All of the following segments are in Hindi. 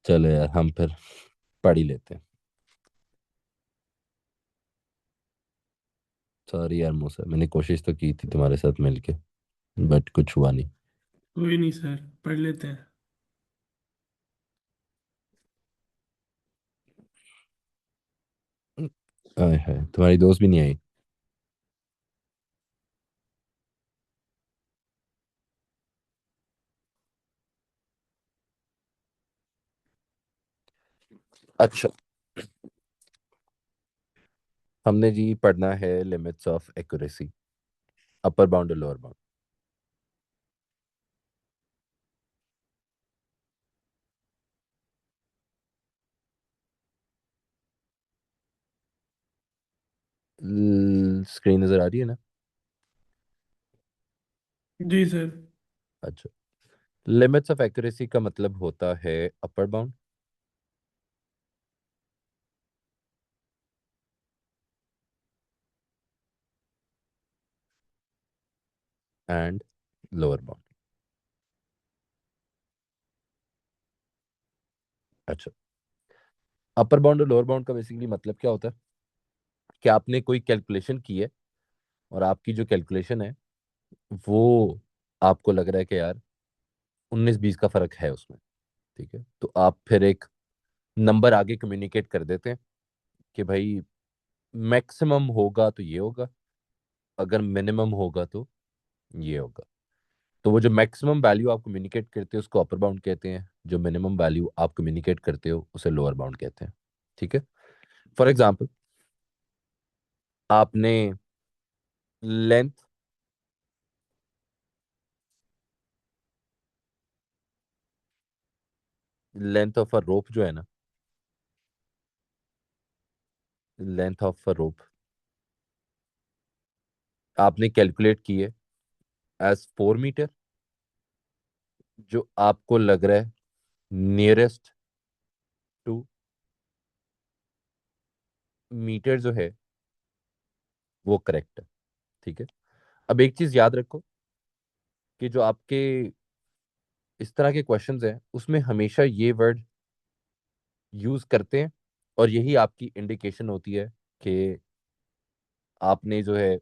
चलो यार, हम फिर पढ़ ही लेते हैं। सॉरी यार मूसा, मैंने कोशिश तो की थी तुम्हारे साथ मिलके, बट कुछ हुआ नहीं। कोई नहीं सर, पढ़ लेते हैं। आय हाय, तुम्हारी दोस्त भी नहीं आई? अच्छा, हमने जी पढ़ना है limits of accuracy, upper bound और लोअर बाउंड। स्क्रीन नजर आ रही है ना? जी सर। अच्छा, लिमिट्स ऑफ एक्यूरेसी का मतलब होता है upper bound and lower bound. अच्छा, अपर बाउंड और लोअर बाउंड का बेसिकली मतलब क्या होता है कि आपने कोई कैलकुलेशन की है, और आपकी जो कैलकुलेशन है वो, आपको लग रहा है कि यार 19-20 का फर्क है उसमें। ठीक है, तो आप फिर एक नंबर आगे कम्युनिकेट कर देते हैं कि भाई मैक्सिमम होगा तो ये होगा, अगर मिनिमम होगा तो ये होगा। तो वो जो मैक्सिमम वैल्यू आप कम्युनिकेट करते हो उसको अपर बाउंड कहते हैं, जो मिनिमम वैल्यू आप कम्युनिकेट करते हो उसे लोअर बाउंड कहते हैं। ठीक है, फॉर एग्जाम्पल, आपने लेंथ लेंथ ऑफ अ रोप जो है ना, लेंथ ऑफ अ रोप आपने कैलकुलेट की है एज 4 मीटर, जो आपको लग रहा है नियरेस्ट टू मीटर जो है वो करेक्ट है। ठीक है, अब एक चीज याद रखो कि जो आपके इस तरह के क्वेश्चंस हैं उसमें हमेशा ये वर्ड यूज करते हैं, और यही आपकी इंडिकेशन होती है कि आपने जो है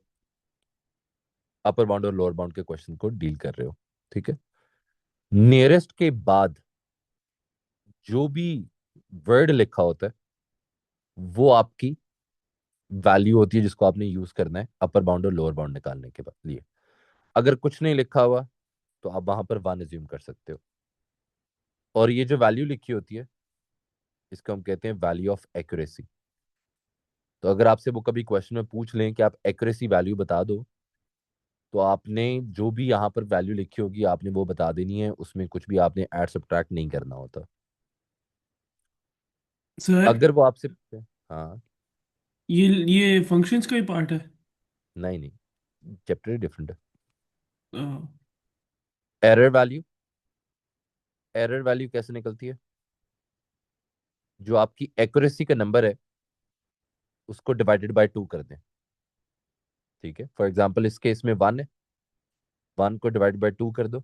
अपर बाउंड और लोअर बाउंड के क्वेश्चन को डील कर रहे हो। ठीक है, नियरेस्ट के बाद जो भी वर्ड लिखा होता है वो आपकी वैल्यू होती है जिसको आपने यूज करना है अपर बाउंड और लोअर बाउंड निकालने के बाद लिए। अगर कुछ नहीं लिखा हुआ तो आप वहां पर वन एज्यूम कर सकते हो, और ये जो वैल्यू लिखी होती है इसको हम कहते हैं वैल्यू ऑफ एक्यूरेसी। तो अगर आपसे वो कभी क्वेश्चन में पूछ लें कि आप एक्यूरेसी वैल्यू बता दो, तो आपने जो भी यहाँ पर वैल्यू लिखी होगी आपने वो बता देनी है, उसमें कुछ भी आपने ऐड सब्ट्रैक्ट नहीं करना होता। सर, अगर वो आपसे हाँ। ये फंक्शंस का ही पार्ट है। नहीं नहीं, चैप्टर ही डिफरेंट है। अ, एरर वैल्यू, एरर वैल्यू कैसे निकलती है? जो आपकी एक्यूरेसी का नंबर है उसको डिवाइडेड बाय 2 कर दें। ठीक है, फॉर एग्जांपल इस केस में 1 है, 1 को डिवाइड बाय 2 कर दो,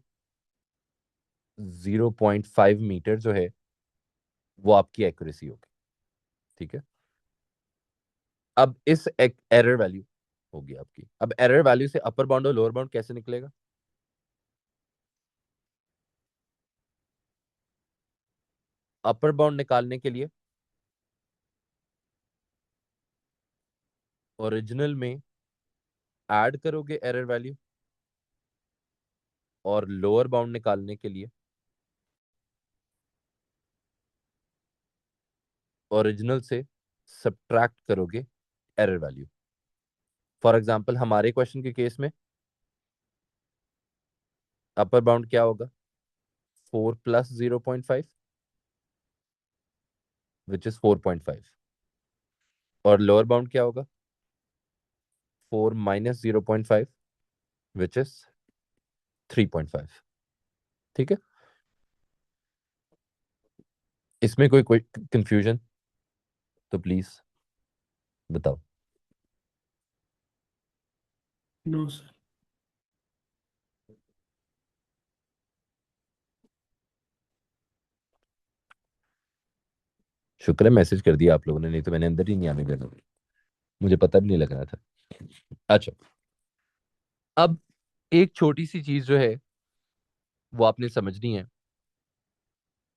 0.5 मीटर जो है वो आपकी एक्यूरेसी होगी। ठीक है, अब इस एरर वैल्यू होगी आपकी। अब एरर वैल्यू से अपर बाउंड और लोअर बाउंड कैसे निकलेगा? अपर बाउंड निकालने के लिए ओरिजिनल में ऐड करोगे एरर वैल्यू, और लोअर बाउंड निकालने के लिए ओरिजिनल से सब्ट्रैक्ट करोगे एरर वैल्यू। फॉर एग्जांपल हमारे क्वेश्चन के केस में अपर बाउंड क्या होगा? 4 + 0.5, विच इज 4.5, और लोअर बाउंड क्या होगा? 4 - 0.5, विच इज 3.5। ठीक है, इसमें कोई कोई कंफ्यूजन तो प्लीज बताओ। No sir. शुक्र है मैसेज कर दिया आप लोगों ने, नहीं तो मैंने अंदर ही नहीं आने देना, मुझे पता भी नहीं लग रहा था। अच्छा, अब एक छोटी सी चीज जो है वो आपने समझनी है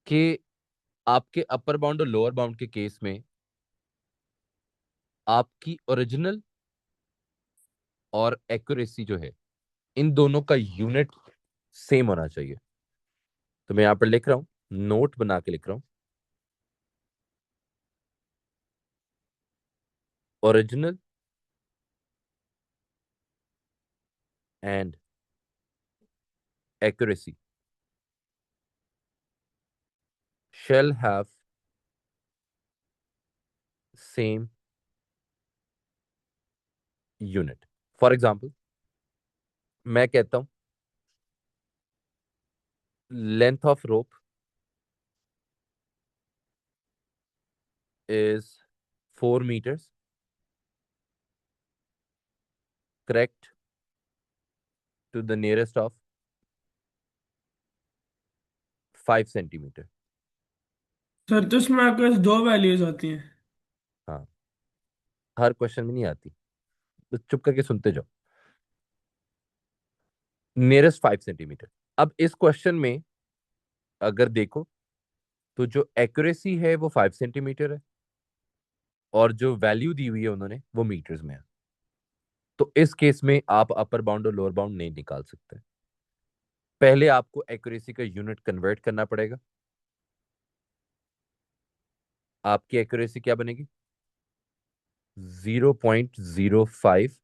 कि आपके अपर बाउंड और लोअर बाउंड के केस में आपकी ओरिजिनल और एक्यूरेसी जो है, इन दोनों का यूनिट सेम होना चाहिए। तो मैं यहां पर लिख रहा हूं, नोट बना के लिख रहा हूं, original and accuracy shall have same unit. For example, मैं कहता हूं length of rope is 4 meters, correct to the nearest of 5 centimeter. Sir तो इसमें आपके पास दो वैल्यूज आती हैं। हाँ, हर क्वेश्चन में नहीं आती, तो चुप करके सुनते जाओ। Nearest 5 centimetre. अब इस क्वेश्चन में अगर देखो तो जो एक्यूरेसी है वो 5 सेंटीमीटर है, और जो वैल्यू दी हुई है उन्होंने वो मीटर्स में है। तो इस केस में आप अपर बाउंड और लोअर बाउंड नहीं निकाल सकते। पहले आपको एक्यूरेसी का यूनिट कन्वर्ट करना पड़ेगा। आपकी एक्यूरेसी क्या बनेगी? 0.05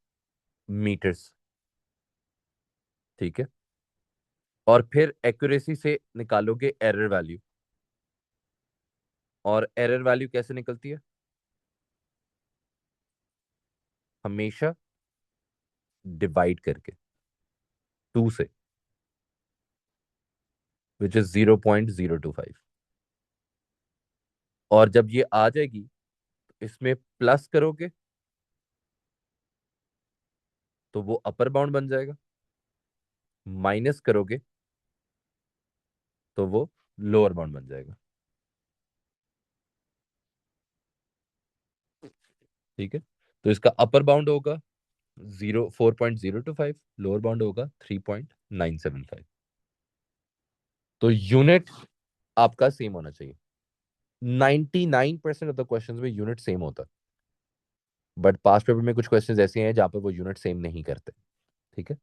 मीटर्स। ठीक है, और फिर एक्यूरेसी से निकालोगे एरर वैल्यू। और एरर वैल्यू कैसे निकलती है? हमेशा डिवाइड करके 2 से, विच इज 0.025। और जब ये आ जाएगी तो इसमें प्लस करोगे तो वो अपर बाउंड बन जाएगा, माइनस करोगे तो वो लोअर बाउंड बन जाएगा। ठीक है, तो इसका अपर बाउंड होगा 4.025, लोअर बाउंड होगा 3.975। तो यूनिट आपका सेम होना चाहिए। 99% ऑफ द क्वेश्चंस में यूनिट सेम होता है, बट पास्ट पेपर में कुछ क्वेश्चंस ऐसे हैं जहां पर वो यूनिट सेम नहीं करते। ठीक है,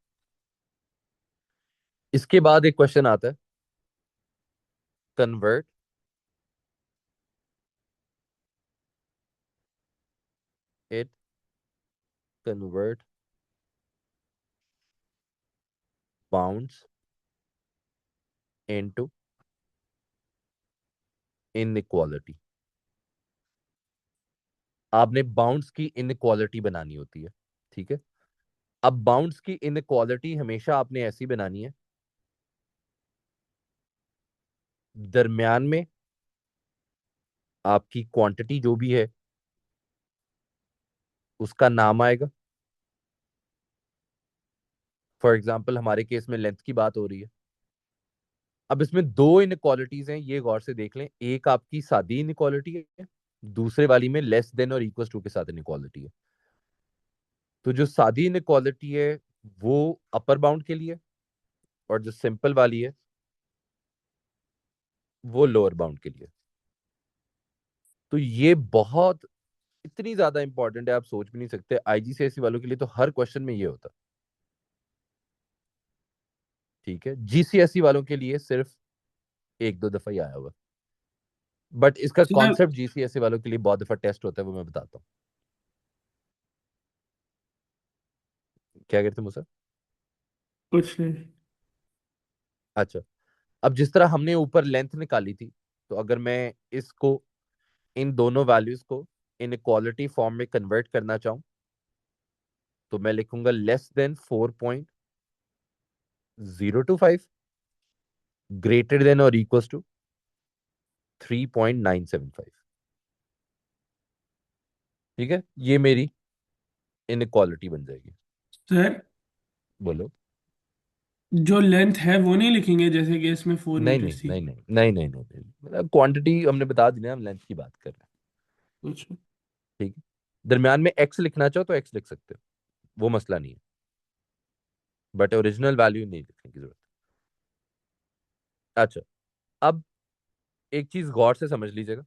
इसके बाद एक क्वेश्चन आता है, convert it, convert bounds into inequality. आपने बाउंड्स की इनइक्वालिटी बनानी होती है। ठीक है, अब बाउंड्स की इनइक्वालिटी हमेशा आपने ऐसी बनानी है, दरमियान में आपकी क्वांटिटी जो भी है उसका नाम आएगा। फॉर एग्जाम्पल हमारे केस में लेंथ की बात हो रही है। अब इसमें दो इनइक्वालिटीज हैं, ये गौर से देख लें। एक आपकी सादी इनइक्वालिटी है, दूसरे वाली में लेस देन और इक्वल टू के साथ इनइक्वालिटी है। तो जो सादी इनइक्वालिटी है वो अपर बाउंड के लिए, और जो सिंपल वाली है वो लोअर बाउंड के लिए। तो ये बहुत इतनी ज्यादा इंपॉर्टेंट है, आप सोच भी नहीं सकते। आईजीसीएसई वालों के लिए तो हर क्वेश्चन में ये होता है। ठीक है, जीसीएसई वालों के लिए सिर्फ एक दो दफा ही आया हुआ, बट इसका सर कॉन्सेप्ट जीसीएसई वालों के लिए बहुत दफा टेस्ट होता है, वो मैं बताता हूँ। क्या कहते हैं मुझे? कुछ नहीं। अच्छा, अब जिस तरह हमने ऊपर लेंथ निकाली थी, तो अगर मैं इसको, इन दोनों वैल्यूज को इनइक्वालिटी फॉर्म में कन्वर्ट करना चाहूं, तो मैं लिखूंगा लेस देन 4.025, ग्रेटर देन और इक्वल टू 3.975। ठीक है, ये मेरी इनइक्वालिटी बन जाएगी। सर बोलो। जो लेंथ है वो नहीं लिखेंगे जैसे कि इसमें फोर नहीं नहीं मीटर्स थी। नहीं नहीं नहीं नहीं नहीं, मतलब क्वांटिटी हमने बता दी ना, हम लेंथ की बात कर रहे हैं। अच्छा। ठीक है, दरम्यान में एक्स लिखना चाहो तो एक्स लिख सकते हो, वो मसला नहीं है, बट ओरिजिनल वैल्यू नहीं लिखने की जरूरत। अच्छा, अब एक चीज गौर से समझ लीजिएगा।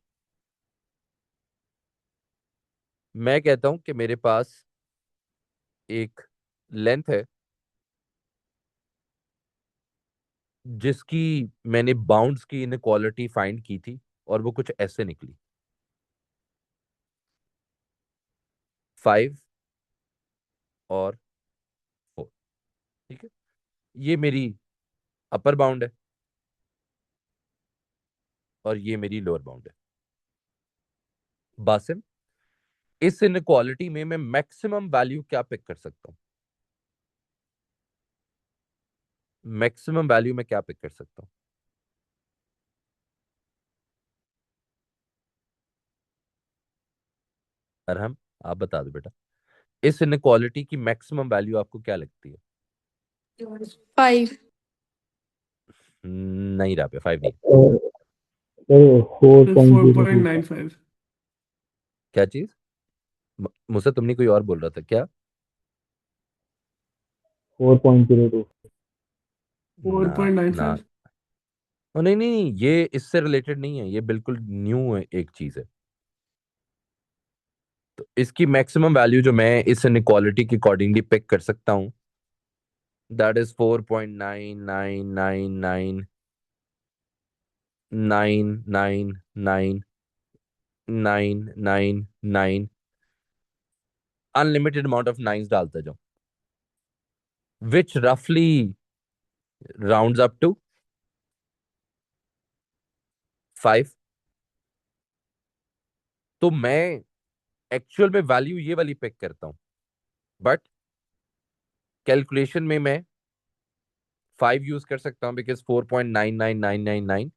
मैं कहता हूं कि मेरे पास एक लेंथ है जिसकी मैंने बाउंड्स की इनक्वालिटी फाइंड की थी, और वो कुछ ऐसे निकली, 5 और 4। ठीक है, ये मेरी अपर बाउंड है और ये मेरी लोअर बाउंड है। बासिम, इस इनक्वालिटी में मैं मैक्सिमम वैल्यू क्या पिक कर सकता हूँ? मैक्सिमम वैल्यू में क्या पिक कर सकता हूँ? अरहम, आप बता दो बेटा, इस इनक्वालिटी की मैक्सिमम वैल्यू आपको क्या लगती है? 5। नहीं रहा, 5 नहीं है। सर 4.02 4.95। क्या चीज? मुझसे तुमने कोई और बोल रहा था क्या? 4.02। फोर ना पॉइंट नाइन ना, फाइव ओ नहीं नहीं नहीं, ये इससे रिलेटेड नहीं है, ये बिल्कुल न्यू है, एक चीज है। तो इसकी मैक्सिमम वैल्यू जो मैं इस इनक्वालिटी के अकॉर्डिंगली पिक कर सकता हूँ, that is 4.9999999999, unlimited amount of nines डालते जाओ, विच रफली राउंड्स अप टू 5। तो मैं एक्चुअल में वैल्यू ये वाली पिक करता हूं, बट कैलकुलेशन में मैं 5 यूज कर सकता हूं, बिकॉज 4.999999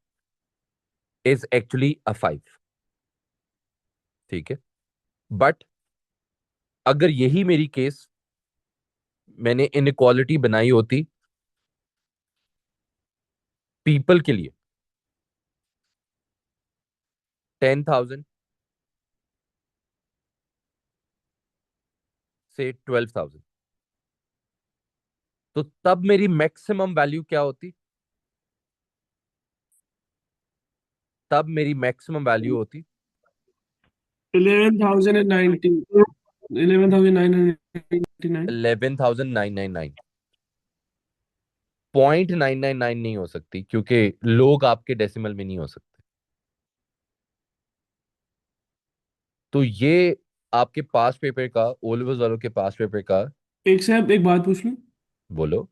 इज एक्चुअली अ 5। ठीक है, बट अगर यही मेरी केस मैंने इनक्वालिटी बनाई होती पीपल के लिए, 10,000 से 12,000, तो तब मेरी मैक्सिमम वैल्यू क्या होती? तब मेरी मैक्सिमम वैल्यू होती 11,090। 11,999। 11,999। 0.999 नहीं हो सकती, क्योंकि लोग आपके डेसिमल में नहीं हो सकते। तो ये आपके पास पेपर का, ओ लेवल्स वालों के पास पेपर का। एक से अब एक बात पूछ लूं? बोलो।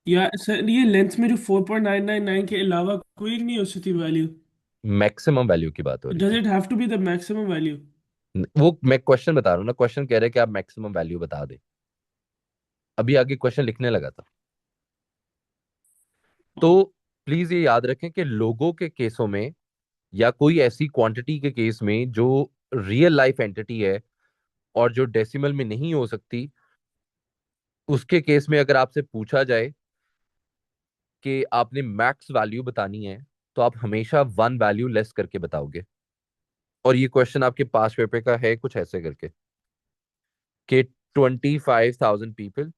या सर, ये लेंथ में जो 4.999 के अलावा कोई नहीं हो सकती वैल्यू? मैक्सिमम वैल्यू की बात हो रही डज थी। It have to be the maximum value? वो मैं क्वेश्चन बता रहा हूँ ना, क्वेश्चन कह रहे हैं कि आप मैक्सिमम वैल्यू बता दें। अभी आगे क्वेश्चन लिखने लगा था। तो प्लीज ये याद रखें कि लोगों के केसों में, या कोई ऐसी क्वांटिटी के केस में जो रियल लाइफ एंटिटी है और जो डेसिमल में नहीं हो सकती, उसके केस में अगर आपसे पूछा जाए कि आपने मैक्स वैल्यू बतानी है, तो आप हमेशा वन वैल्यू लेस करके बताओगे। और ये क्वेश्चन आपके पास पेपर का है कुछ ऐसे करके कि 25,000 people,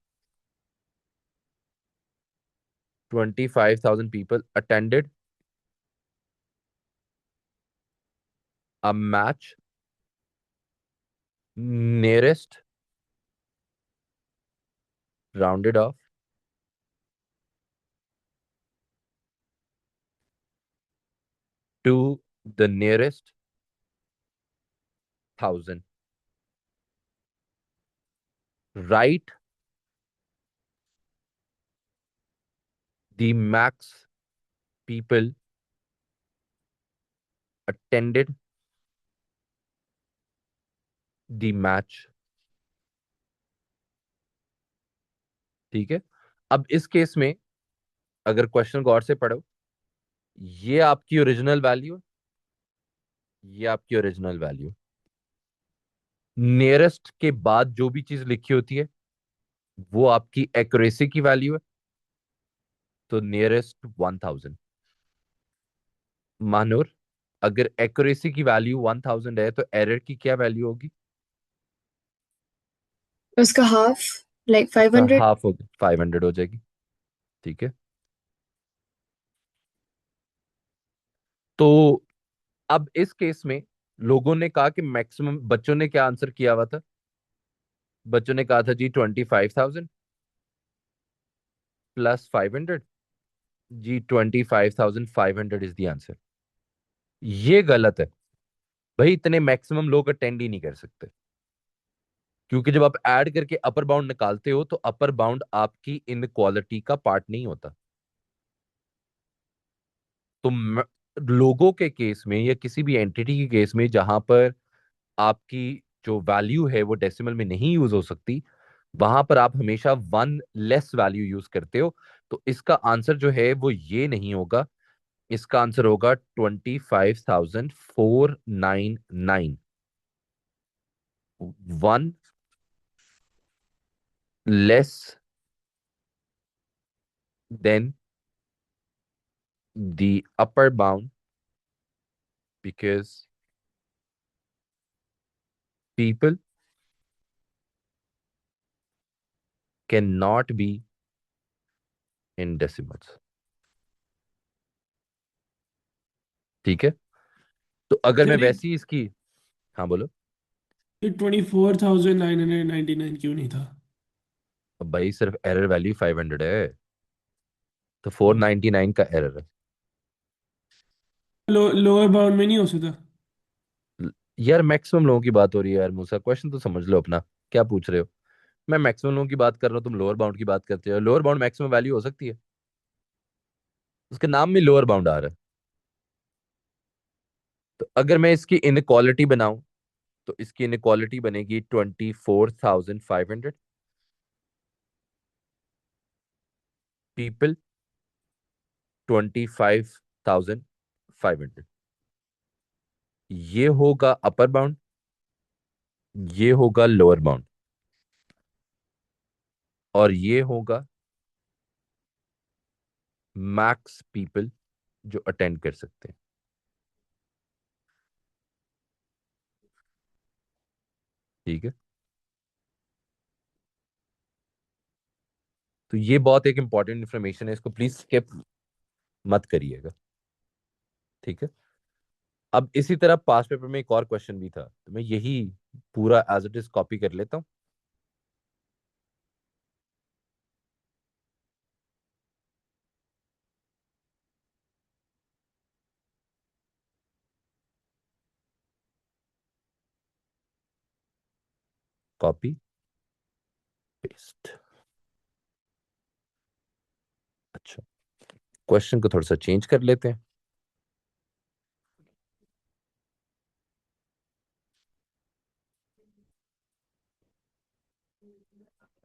25,000 people attended a match nearest rounded off to the nearest thousand. Write the max people attended the match. ठीक है, अब इस केस में अगर क्वेश्चन गौर से पढ़ो, ये आपकी ओरिजिनल वैल्यू, ये आपकी ओरिजिनल वैल्यू, नियरेस्ट के बाद जो भी चीज लिखी होती है वो आपकी एक्यूरेसी की वैल्यू है। तो नियरेस्ट 1,000। मानूर, अगर एक्यूरेसी की वैल्यू 1000 है तो एरर की क्या वैल्यू होगी? उसका हाफ, लाइक उसका 500। हाफ होगी, 500 हो जाएगी। ठीक है। तो अब इस केस में लोगों ने कहा कि मैक्सिमम, बच्चों ने क्या आंसर किया हुआ था? बच्चों ने कहा था जी 25,000 प्लस 500। जी 25,500 इज द आंसर। ये गलत है। भाई इतने मैक्सिमम लोग अटेंड ही नहीं कर सकते, क्योंकि जब आप ऐड करके अपर बाउंड निकालते हो तो अपर बाउंड आपकी इनक्वालिटी का पार्ट नहीं होता। तो लोगों के केस में या किसी भी एंटिटी के केस में जहां पर आपकी जो वैल्यू है वो डेसिमल में नहीं यूज हो सकती, वहां पर आप हमेशा वन लेस वैल्यू यूज करते हो। तो इसका आंसर जो है वो ये नहीं होगा। इसका आंसर होगा 25,499। One less than the upper bound because people cannot be in decimals। ठीक है। तो अगर मैं सर वैसी इसकी, हाँ बोलो। ये 24,999 क्यों नहीं था? अब भाई सिर्फ एरर वैल्यू 500 है, तो 499 का एरर है। लोअर बाउंड में नहीं हो सकता? यार मैक्सिमम लोगों की बात हो रही है यार मूसा, क्वेश्चन तो समझ लो अपना, क्या पूछ रहे हो? मैं मैक्सिमम लोगों की बात कर रहा हूँ, तुम लोअर बाउंड की बात करते हो। लोअर बाउंड मैक्सिमम वैल्यू हो सकती है, उसके नाम में लोअर बाउंड आ रहा है। तो अगर मैं इसकी इनक्वालिटी बनाऊं तो इसकी इनक्वालिटी बनेगी 24,500 पीपल 25,500। ये होगा अपर बाउंड, ये होगा लोअर बाउंड, और ये होगा मैक्स पीपल जो अटेंड कर सकते हैं। ठीक है। तो ये बहुत एक इंपॉर्टेंट इंफॉर्मेशन है, इसको प्लीज स्किप मत करिएगा। ठीक है। अब इसी तरह पास पेपर में एक और क्वेश्चन भी था, तो मैं यही पूरा एज इट इज कॉपी कर लेता हूं। Copy paste. अच्छा, क्वेश्चन को थोड़ा सा चेंज कर लेते हैं।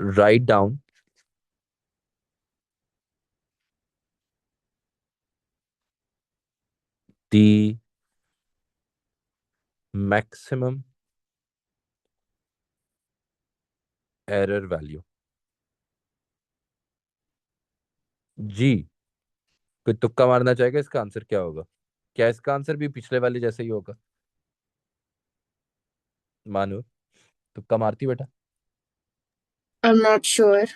Write down the maximum error value. जी, कोई तुक्का मारना चाहेगा इसका आंसर क्या होगा? क्या इसका आंसर भी पिछले वाले जैसे ही होगा? मानो, तुक्का मारती बेटा? I'm not sure.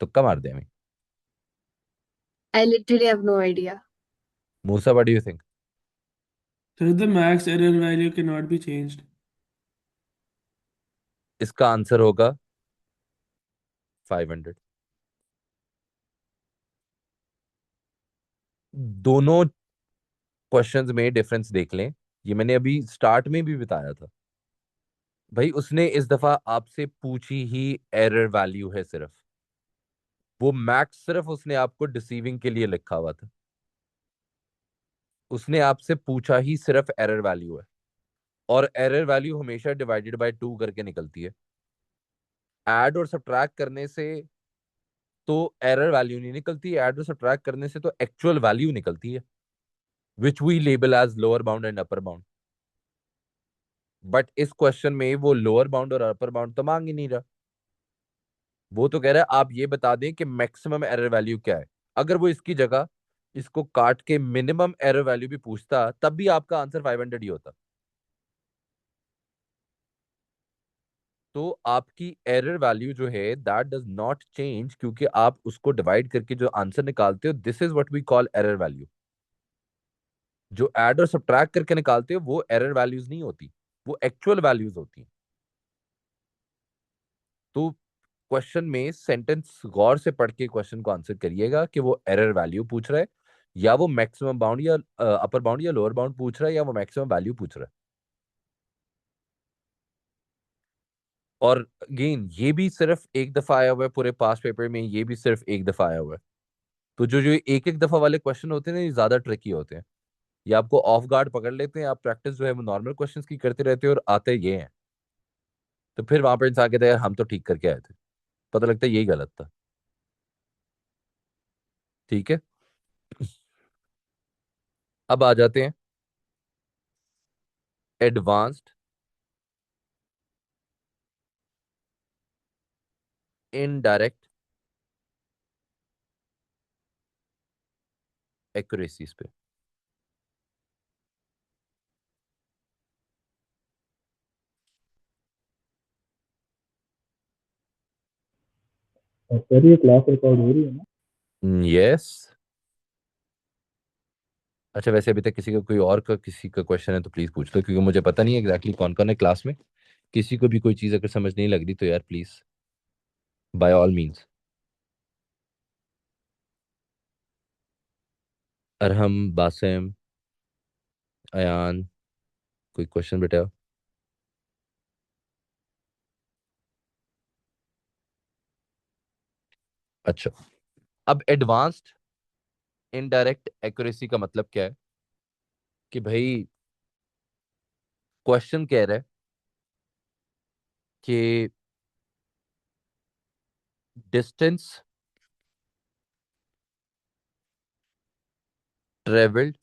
तुक्का मार दे हमें। I literally have no idea. Musa, what do you think? Sir the max error value can not be changed. इसका आंसर होगा 500। दोनों क्वेश्चंस में डिफरेंस देख लें, ये मैंने अभी स्टार्ट में भी बताया था। भाई उसने इस दफा आपसे पूछी ही एरर वैल्यू है सिर्फ, वो मैक्स सिर्फ उसने आपको डिसीविंग के लिए लिखा हुआ था। उसने आपसे पूछा ही सिर्फ एरर वैल्यू है, और एरर वैल्यू हमेशा डिवाइडेड बाय 2 करके निकलती है। ऐड और सब्ट्रैक्ट करने से तो एरर वैल्यू नहीं निकलती, ऐड और सब्ट्रैक्ट करने से तो एक्चुअल वैल्यू निकलती है, which we label as lower bound and upper bound. But इस क्वेश्चन में वो लोअर बाउंड और अपर बाउंड तो मांग ही नहीं रहा। वो तो कह रहा है आप ये बता दें कि मैक्सिमम एरर वैल्यू क्या है। अगर वो इसकी जगह इसको काट के मिनिमम एरर वैल्यू भी पूछता, तब भी आपका आंसर 500 ही होता। तो आपकी एरर वैल्यू जो है दैट डज नॉट चेंज, क्योंकि आप उसको डिवाइड करके जो आंसर निकालते हो, this is what we call error value. जो ऐड और सब्ट्रैक्ट करके निकालते हो वो एरर वैल्यूज नहीं होती, वो एक्चुअल वैल्यूज होती हैं। तो क्वेश्चन में सेंटेंस गौर से पढ़ के क्वेश्चन को आंसर करिएगा कि वो एरर वैल्यू पूछ रहा है, या वो मैक्सिमम बाउंड या अपर बाउंड या लोअर बाउंड पूछ रहा है, या वो मैक्सिमम वैल्यू पूछ रहा है। और अगेन ये भी सिर्फ एक दफा आया हुआ है पूरे पास पेपर में, ये भी सिर्फ एक दफा आया हुआ है। तो जो जो एक एक दफा वाले क्वेश्चन होते हैं ना, ये ज्यादा ट्रिकी होते हैं। ये आपको ऑफ गार्ड पकड़ लेते हैं, आप प्रैक्टिस जो है वो नॉर्मल क्वेश्चंस की करते रहते हो और आते ये हैं। तो फिर वहां पर इंसान कहता है यार हम तो ठीक करके आए थे, पता लगता है यही गलत था। ठीक है, अब आ जाते हैं एडवांस्ड इनडायरेक्ट एक्यूरेसीज पे। और सर ये क्लास रिकॉर्ड हो रही है ना? यस। अच्छा, वैसे अभी तक किसी का कोई और का किसी का क्वेश्चन है तो प्लीज पूछ लो, क्योंकि मुझे पता नहीं है एग्जैक्टली कौन कौन है क्लास में। किसी को भी कोई चीज़ अगर समझ नहीं लग रही तो यार please, by all means. Arham, Basim, Ayaan, कोई क्वेश्चन बेटा? अच्छा, अब एडवांस्ड इनडायरेक्ट एक्यूरेसी का मतलब क्या है? कि भाई क्वेश्चन कह रहा है कि distance travelled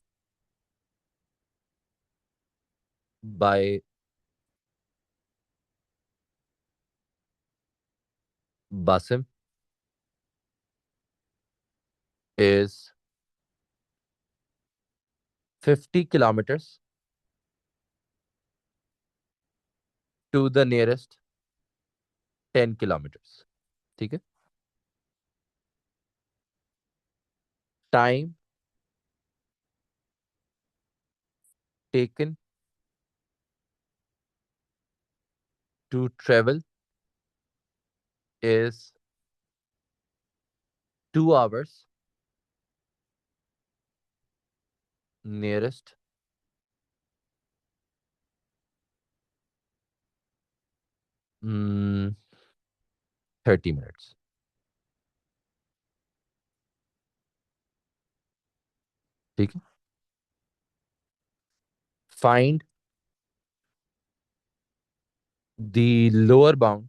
by Basim is 50 kilometres to the nearest 10 kilometres. ठीक है, time taken to travel is 2 hours nearest 30 minutes. ठीक है, find the lower bound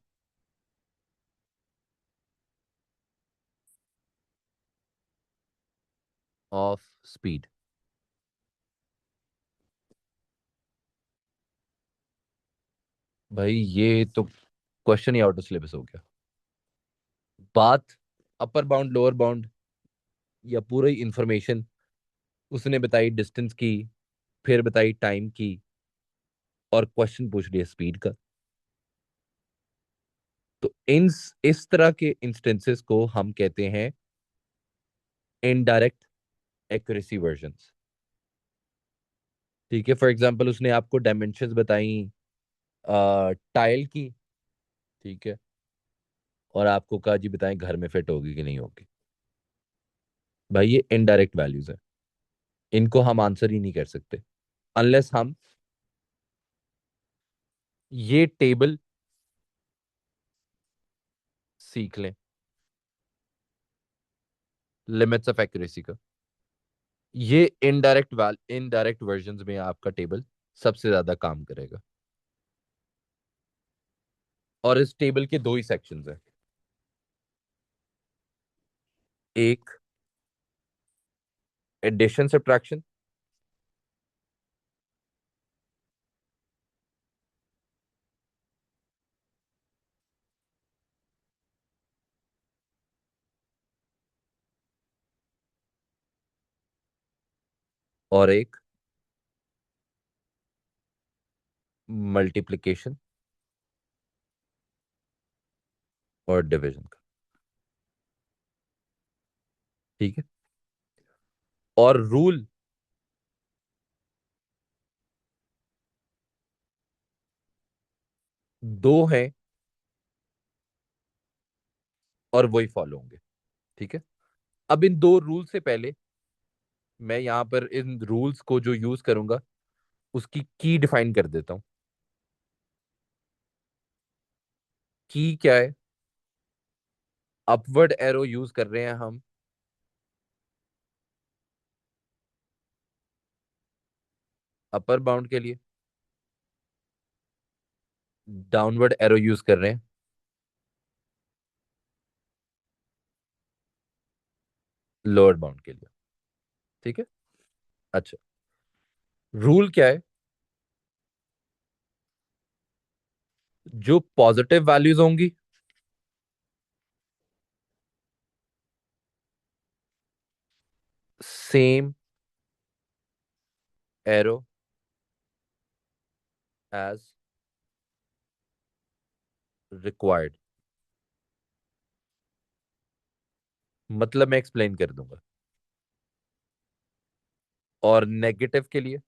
of speed. भाई ये तो क्वेश्चन ही आउट ऑफ सिलेबस हो गया। बात अपर बाउंड लोअर बाउंड या पूरी इंफॉर्मेशन उसने बताई डिस्टेंस की, फिर बताई टाइम की, और क्वेश्चन पूछ लिया स्पीड का। तो इन इस तरह के इंस्टेंसेस को हम कहते हैं इनडायरेक्ट एक्यूरेसी वर्जन्स। ठीक है, फॉर एग्जांपल उसने आपको डायमेंशंस बताई टाइल की, ठीक है, और आपको कहा जी बताएं घर में फिट होगी कि नहीं होगी। भाई ये इनडायरेक्ट वैल्यूज है, इनको हम आंसर ही नहीं कर सकते अनलेस हम ये टेबल सीख लें लिमिट्स ऑफ एक्यूरेसी का। ये इनडायरेक्ट वर्जन्स में आपका टेबल सबसे ज्यादा काम करेगा। और इस टेबल के दो ही सेक्शंस हैं, एक एडिशन सब्ट्रैक्शन, और एक मल्टीप्लिकेशन और डिवीजन का। ठीक है। और रूल दो हैं और वही फॉलो होंगे। ठीक है। अब इन दो रूल से पहले मैं यहां पर इन रूल्स को जो यूज करूंगा उसकी की डिफाइन कर देता हूं। की क्या है? अपवर्ड एरो यूज कर रहे हैं हम अपर बाउंड के लिए, डाउनवर्ड एरो यूज कर रहे हैं लोअर बाउंड के लिए। ठीक है। अच्छा, रूल क्या है? जो पॉजिटिव वैल्यूज होंगी सेम एरो एज रिक्वायर्ड। मतलब मैं एक्सप्लेन कर दूंगा। और नेगेटिव के लिए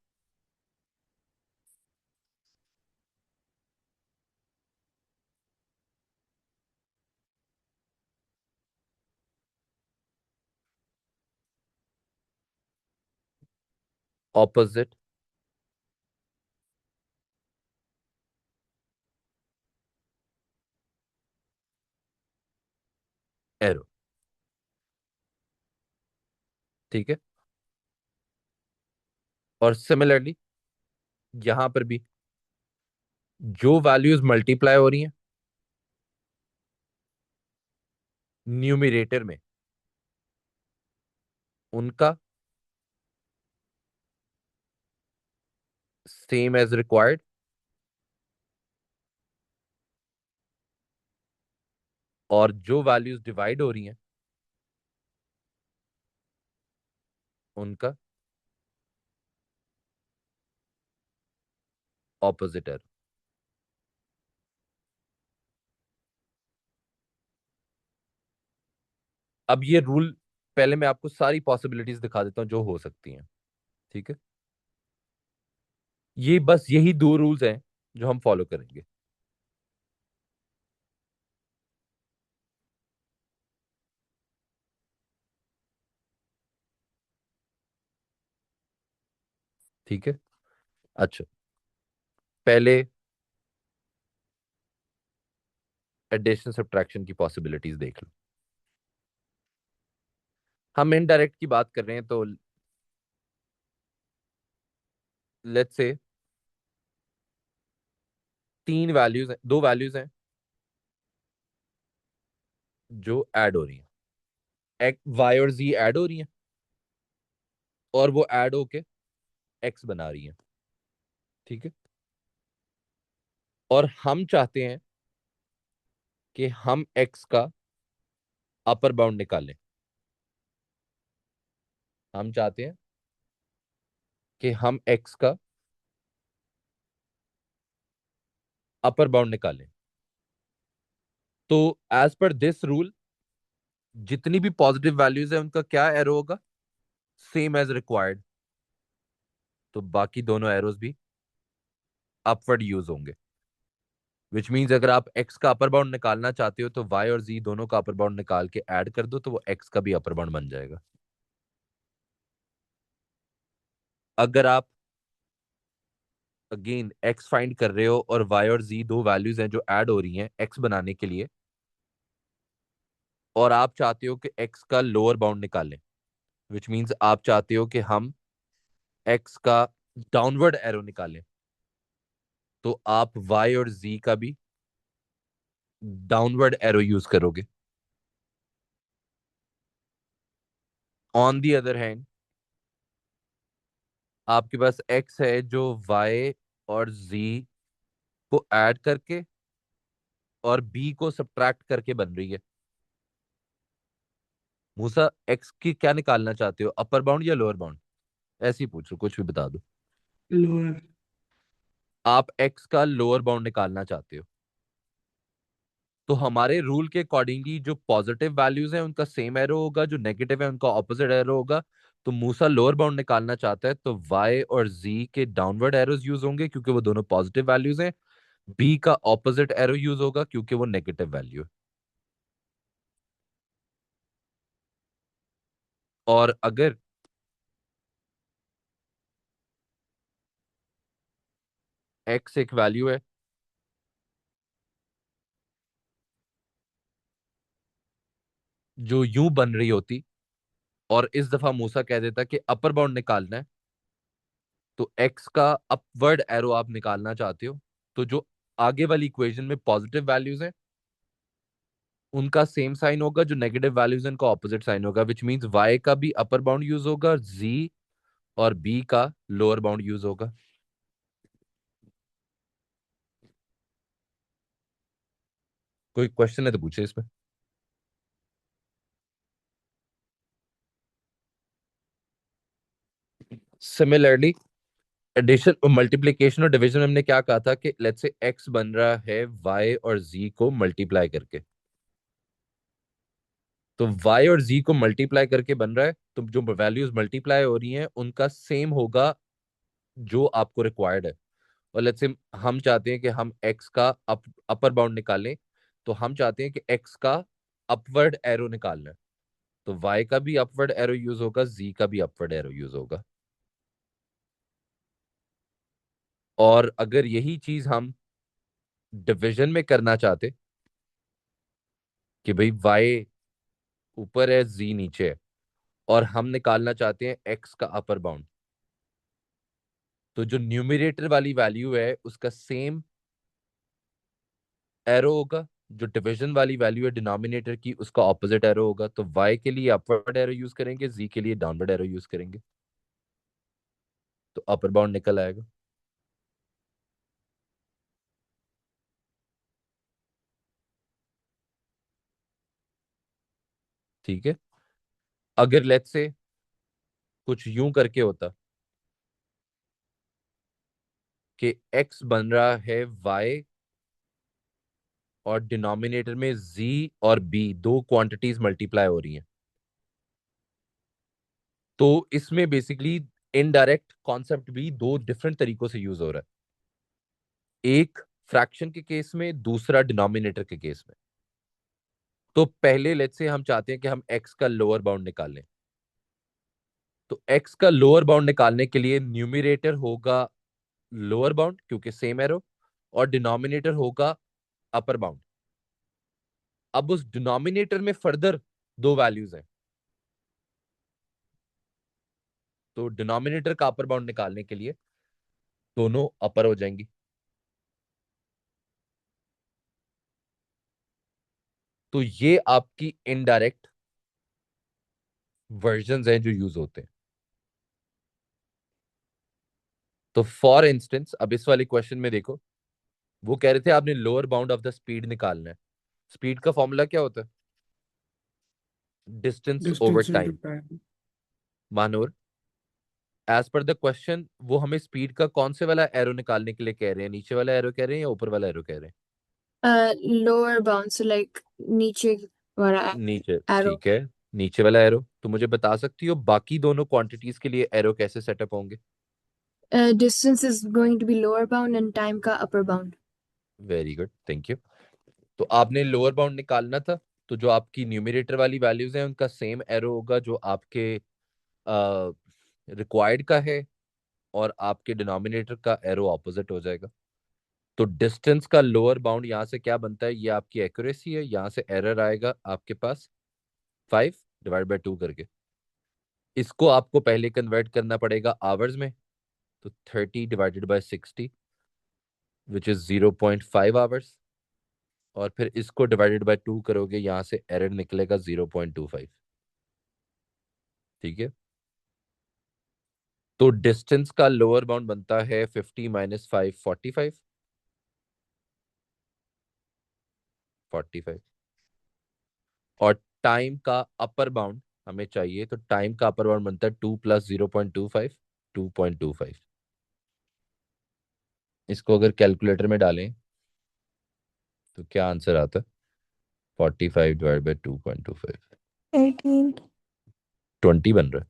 ऑपोजिट एरो। ठीक है। और सिमिलरली यहां पर भी जो वैल्यूज मल्टीप्लाई हो रही हैं न्यूमरेटर में उनका सेम एज रिक्वायर्ड, और जो वैल्यूज डिवाइड हो रही हैं उनका ऑपोजिट एरो। अब ये रूल पहले मैं आपको सारी पॉसिबिलिटीज दिखा देता हूं जो हो सकती हैं। ठीक है। ये बस यही दो रूल्स हैं जो हम फॉलो करेंगे। ठीक है। अच्छा, पहले एडिशन सब्ट्रैक्शन की पॉसिबिलिटीज देख लो। हम इनडायरेक्ट की बात कर रहे हैं तो लेट्स से तीन वैल्यूज हैं, दो वैल्यूज हैं जो ऐड हो रही हैं, एक्स वाई और जी ऐड हो रही हैं और वो ऐड होके एक्स बना रही हैं। ठीक है। और हम चाहते हैं कि हम एक्स का अपर बाउंड निकालें। हम चाहते हैं कि हम एक्स का अपर बाउंड निकालें। तो एज पर दिस रूल जितनी भी पॉजिटिव वैल्यूज है उनका क्या एरो होगा? Same as required. तो बाकी दोनों एरोज भी अपवर्ड यूज होंगे। विच मीन्स अगर आप एक्स का अपर बाउंड निकालना चाहते हो तो वाई और जी दोनों का अपर बाउंड निकाल के ऐड कर दो तो वो एक्स का भी अपर बाउंड बन जाएगा। अगर आप अगेन एक्स फाइंड कर रहे हो और वाई और जी दो वैल्यूज हैं जो ऐड हो रही हैं एक्स बनाने के लिए, और आप चाहते हो कि एक्स का लोअर बाउंड निकालें, विच मीन्स आप चाहते हो कि हम एक्स का डाउनवर्ड एरो निकालें, तो आप वाई और जी का भी डाउनवर्ड एरो यूज करोगे। ऑन दी अदर हैंड आपके पास एक्स है जो वाई और जी को ऐड करके और बी को सब्ट्रैक्ट करके बन रही है। मूसा, एक्स की क्या निकालना चाहते हो, अपर बाउंड या लोअर बाउंड? ऐसे ही पूछ लो, कुछ भी बता दो। लोअर। आप एक्स का लोअर बाउंड निकालना चाहते हो, तो हमारे रूल के अकॉर्डिंगली जो पॉजिटिव वैल्यूज हैं उनका सेम एरो होगा, जो नेगेटिव है उनका ऑपोजिट एरो होगा। तो मूसा लोअर बाउंड निकालना चाहता है, तो वाई और जी के डाउनवर्ड एरोज यूज होंगे क्योंकि वो दोनों पॉजिटिव वैल्यूज हैं। बी का ऑपोजिट एरो यूज होगा क्योंकि वो नेगेटिव वैल्यू है। और अगर एक्स एक वैल्यू है जो यूं बन रही होती, और इस दफा मूसा कह देता कि अपर बाउंड निकालना है, तो एक्स का अपवर्ड एरो आप निकालना चाहते हो, तो जो आगे वाली इक्वेशन में पॉजिटिव वैल्यूज हैं उनका सेम साइन होगा, जो नेगेटिव वैल्यूज हैं उनका ऑपोजिट साइन होगा, विच मींस वाई का भी अपर बाउंड यूज होगा, जी और बी का लोअर बाउंड यूज होगा। कोई क्वेश्चन है तो पूछे इसमें। सिमिलरली एडिशन, मल्टीप्लिकेशन और डिवीजन में हमने क्या कहा था कि लेट्स से एक्स बन रहा है वाई और जी को मल्टीप्लाई करके, तो y और z को मल्टीप्लाई करके बन रहा है, तो जो वैल्यूज मल्टीप्लाई हो रही हैं उनका सेम होगा जो आपको रिक्वायर्ड है। और लेट्स से हम चाहते हैं कि हम x का अपर बाउंड निकालें, तो हम चाहते हैं कि x का अपवर्ड एरो निकालना है, तो y का भी अपवर्ड एरो यूज होगा, z का भी अपवर्ड एरो यूज होगा। और अगर यही चीज हम डिवीजन में करना चाहते कि भाई y ऊपर है z नीचे है, और हम निकालना चाहते हैं x का अपर बाउंड, तो जो न्यूमरेटर वाली वैल्यू है उसका सेम एरो होगा, जो डिवीजन वाली वैल्यू है डिनोमिनेटर की उसका ऑपोजिट एरो होगा। तो y के लिए अपवर्ड एरो यूज करेंगे, z के लिए डाउनवर्ड एरो यूज करेंगे, तो अपर बाउंड निकल आएगा। ठीक है। अगर लेट्स से कुछ यूं करके होता कि x बन रहा है y और डिनोमिनेटर में z और b दो क्वांटिटीज मल्टीप्लाई हो रही हैं, तो इसमें बेसिकली इनडायरेक्ट कॉन्सेप्ट भी दो डिफरेंट तरीकों से यूज हो रहा है, एक फ्रैक्शन के केस में, दूसरा डिनोमिनेटर के केस में। तो पहले लेट्स से हम चाहते हैं कि हम x का लोअर बाउंड निकालें, तो x का लोअर बाउंड निकालने के लिए न्यूमरेटर होगा लोअर बाउंड क्योंकि सेम एरो, और डिनोमिनेटर होगा अपर बाउंड। अब उस डिनोमिनेटर में फर्दर दो वैल्यूज हैं, तो डिनोमिनेटर का अपर बाउंड निकालने के लिए दोनों अपर हो जाएंगी। तो ये आपकी इनडायरेक्ट वर्जन्स हैं जो यूज होते हैं। तो फॉर इंस्टेंस अब इस वाले क्वेश्चन में देखो, वो कह रहे थे आपने lower bound of the speed निकालना है। स्पीड का फॉर्मूला क्या होता है? Distance over distance into time. Time. मानोर, एज पर द क्वेश्चन वो हमें स्पीड का कौन से वाला एरो निकालने के लिए कह रहे हैं? नीचे वाला एरो कह रहे हैं या ऊपर वाला एरो कह रहे लोअर बाउंड से लाइक नीचे वाला हैं? नीचे, एरो। ठीक है। नीचे वाला एरो, तो मुझे बता सकती हो बाकी दोनों क्वांटिटीज के लिए एरो कैसे सेटअप होंगे? Distance is going to be lower bound and time का upper bound. Very good, thank you. तो आपने लोअर बाउंड निकालना था, तो जो आपकी न्यूमरेटर वाली वैल्यूज हैं उनका सेम एरो होगा जो आपके रिक्वायर्ड का है, और आपके डिनोमिनेटर का एरो ऑपोजिट हो जाएगा। तो डिस्टेंस का लोअर बाउंड यहाँ से क्या बनता है? ये आपकी एक्यूरेसी है, यहाँ से एरर आएगा आपके पास 5/2 करके। इसको आपको पहले कन्वर्ट करना पड़ेगा आवर्स में, तो 30/60 विच इज 0.5 आवर्स, और फिर इसको डिवाइडेड बाय 2 करोगे, यहाँ से एरर निकलेगा 0.25। ठीक है। तो डिस्टेंस का लोअर बाउंड बनता है 50 - 5 45। 45। और टाइम का अपर बाउंड हमें चाहिए, तो टाइम का अपर बाउंड बनता है 2 + 0.25। 2.25। इसको अगर कैलकुलेटर में डालें तो क्या आंसर आता है? 45 डिवाइड बाई 2.25। 18। 20 बन रहा है।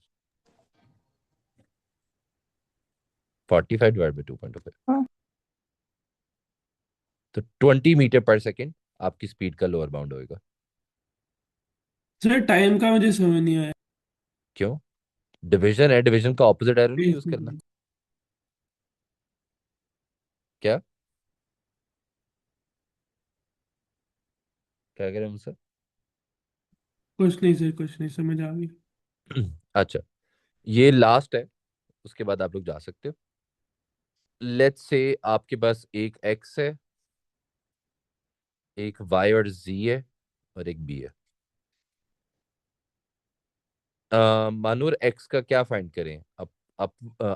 45 डिवाइड बाई 2.25, हाँ। तो 20 मीटर पर सेकेंड आपकी स्पीड का लोअर बाउंड होएगा। सर टाइम का मुझे समझ नहीं आया। क्यों? डिवीजन है, डिवीजन का ऑपोजिट एरो नहीं यूज करना। क्या क्या कह रहे हैं मुझसे? कुछ नहीं सर, कुछ नहीं, समझ आ गई। अच्छा, ये लास्ट है, उसके बाद आप लोग जा सकते हो। लेट्स से आपके पास एक एक्स है, एक वाई और जी है, और एक बी है। मानूर, एक्स का क्या फाइंड करें? अप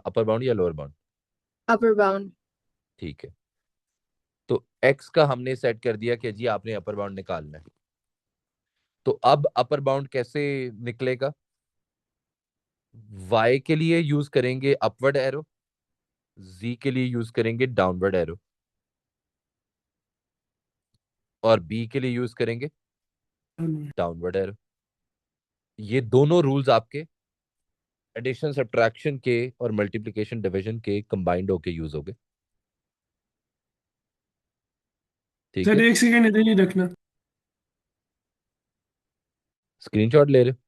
अपर बाउंड या लोअर बाउंड? Upper bound. ठीक है, तो एक्स का हमने सेट कर दिया कि जी आपने अपर बाउंड निकालना है। तो अब अपर बाउंड कैसे निकलेगा? वाई के लिए यूज करेंगे अपवर्ड एरो, जी के लिए यूज करेंगे डाउनवर्ड एरो, और बी के लिए यूज करेंगे डाउनवर्ड एरो। ये दोनों रूल्स आपके एडिशन सब्ट्रैक्शन के और मल्टीप्लिकेशन डिवीजन के कंबाइंड होके यूज हो गए। ठीक सर है, एक सेकेंड इधर ही रखना। स्क्रीनशॉट ले रहे हो?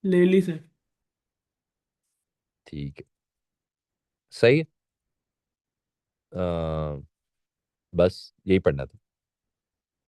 ले ली सर। ठीक है, सही है। अ, बस यही पढ़ना था।